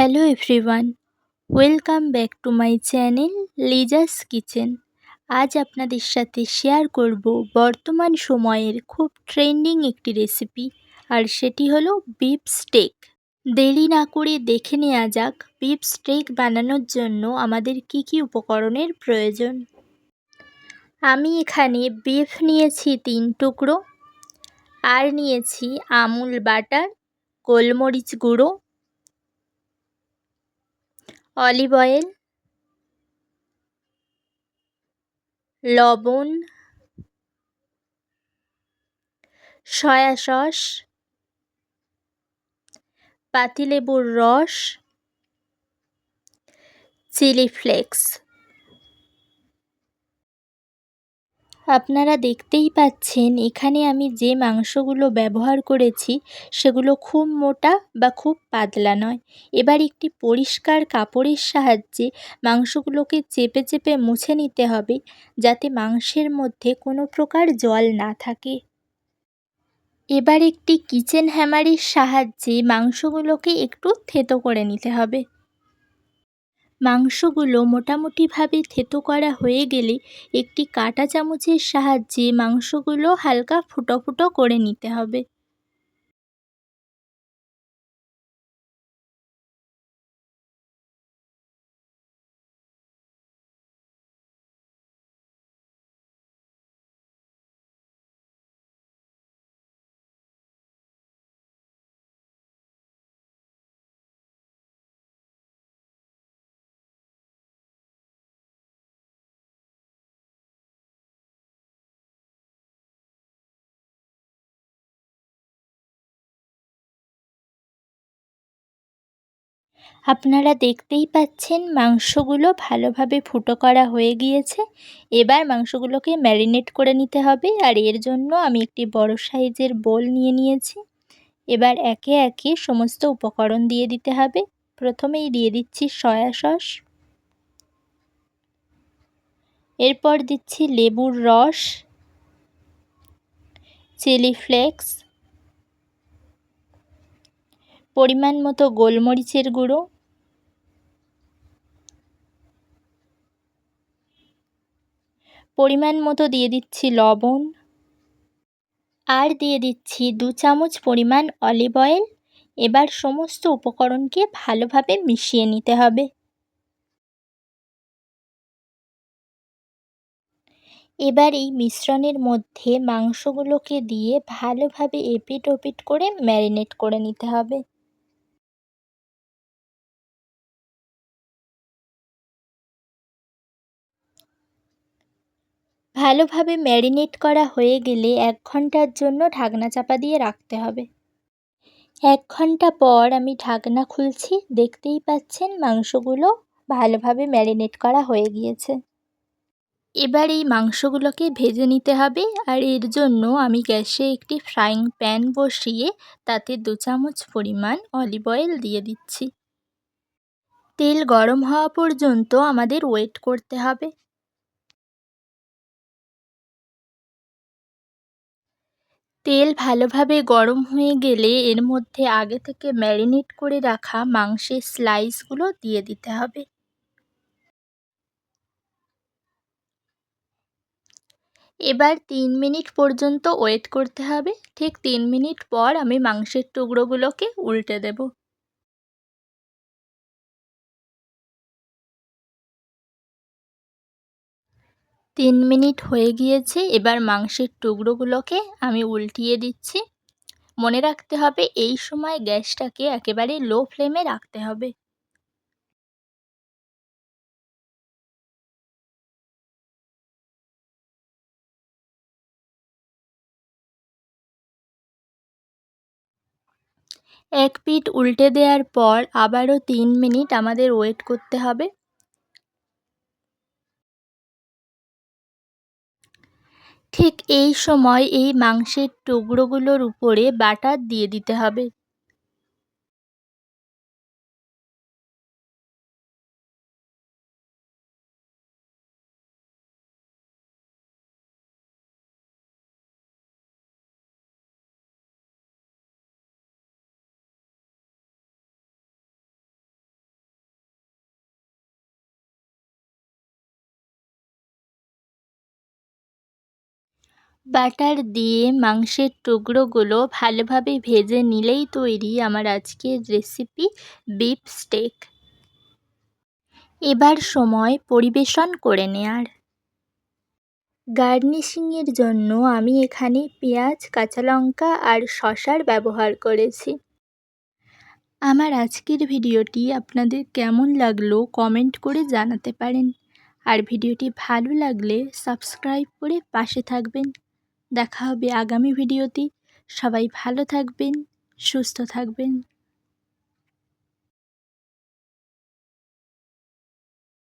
Hello everyone, welcome back to my channel Liza's kitchen. আজ আপনাদের সাথে শেয়ার করব বর্তমান সময়ের খুব ট্রেন্ডিং একটি রেসিপি, আর সেটি হলো বিফ স্টেক। দেরি না করে দেখে নেওয়া যাক বিফ স্টেক বানানোর জন্য আমাদের কি কি উপকরণের প্রয়োজন। আমি এখানে বিফ নিয়েছি 3 টুকরো, আর নিয়েছি আমুল বাটার, গোলমরিচ গুঁড়ো, অলিভ অয়েল, লবণ, সয়া সস, পাতিলেবুর রস, চিলি ফ্লেক্স। আপনারা দেখতেই পাচ্ছেন এখানে আমি যে মাংসগুলো ব্যবহার করেছি সেগুলো খুব মোটা বা খুব পাতলা নয়। এবার একটি পরিষ্কার কাপড়ের সাহায্যে মাংসগুলোকে চেপে চেপে মুছে নিতে হবে, যাতে মাংসের মধ্যে কোনো প্রকার জল না থাকে। এবার একটি কিচেন হ্যামারের সাহায্যে মাংসগুলোকে একটু থেতো করে নিতে হবে। মাংসগুলো মোটামুটিভাবে থেতো করা হয়ে গেলে একটি কাঁটা চামচের সাহায্যে মাংসগুলো হালকা ফুটো ফুটো করে নিতে হবে। আপনারা দেখতেই পাচ্ছেন মাংসগুলো ভালোভাবে ফুটো করা হয়ে গিয়েছে। এবার মাংসগুলোকে ম্যারিনেট করে নিতে হবে, আর এর জন্য আমি একটি বড় সাইজের বোল নিয়ে নিয়েছি। এবার একে একে সমস্ত উপকরণ দিয়ে দিতে হবে। প্রথমেই দিয়ে দিচ্ছি সয়া সস, এরপর দিচ্ছি লেবুর রস, চিলি ফ্লেক্স, পরিমাণ মতো গোলমরিচের গুঁড়ো, পরিমাণ মতো দিয়ে দিচ্ছি লবণ, আর দিয়ে দিচ্ছি 2 চামচ পরিমাণ অলিভ অয়েল। এবার সমস্ত উপকরণকে ভালোভাবে মিশিয়ে নিতে হবে। এবার এই মিশ্রণের মধ্যে মাংসগুলোকে দিয়ে ভালোভাবে এপিট ওপিট করে ম্যারিনেট করে নিতে হবে। ভালোভাবে ম্যারিনেট করা হয়ে গেলে 1 ঘন্টার জন্য ঢাকনা চাপা দিয়ে রাখতে হবে। 1 ঘন্টা পর আমি ঢাকনা খুলছি। দেখতেই পাচ্ছেন মাংসগুলো ভালোভাবে ম্যারিনেট করা হয়ে গিয়েছে। এবার এই মাংসগুলোকে ভেজে নিতে হবে, আর এর জন্য আমি গ্যাসে একটি ফ্রাইং প্যান বসিয়ে তাতে 2 চামচ পরিমাণ অলিভ অয়েল দিয়ে দিচ্ছি। তেল গরম হওয়া পর্যন্ত আমাদের ওয়েট করতে হবে। তেল ভালোভাবে গরম হয়ে গেলে এর মধ্যে আগে থেকে ম্যারিনেট করে রাখা মাংসের স্লাইসগুলো দিয়ে দিতে হবে। এবার 3 মিনিট পর্যন্ত ওয়েট করতে হবে। ঠিক 3 মিনিট পর আমি মাংসের টুকরোগুলোকে উল্টে দেব। 3 মিনিট হয়ে গিয়েছে। এবার মাংসের টুকরোগুলোকে আমি উল্টিয়ে দিচ্ছি। মনে রাখতে হবে এই সময় গ্যাসটাকে একেবারে লো ফ্লেমে রাখতে হবে। এক পিঠ উল্টে দেওয়ার পর আবারও 3 মিনিট আমাদের ওয়েট করতে হবে। ঠিক এই সময় এই মাংসের টুকরোগুলোর উপরে বাটার দিয়ে দিতে হবে। বাটার দিয়ে মাংসের টুকরোগুলো ভালোভাবে ভেজে নিলেই তৈরি আমার আজকের রেসিপি বিফ স্টেক। এবার সময় পরিবেশন করে নেওয়ার। গার্নিশিংয়ের জন্য আমি এখানে পেঁয়াজ, কাঁচা লঙ্কা আর শসার ব্যবহার করেছি। আমার আজকের ভিডিওটি আপনাদের কেমন লাগলো কমেন্ট করে জানাতে পারেন। আর ভিডিওটি ভালো লাগলে সাবস্ক্রাইব করে পাশে থাকবেন। দেখা হবে আগামী ভিডিওতে। সবাই ভালো থাকবেন, সুস্থ থাকবেন।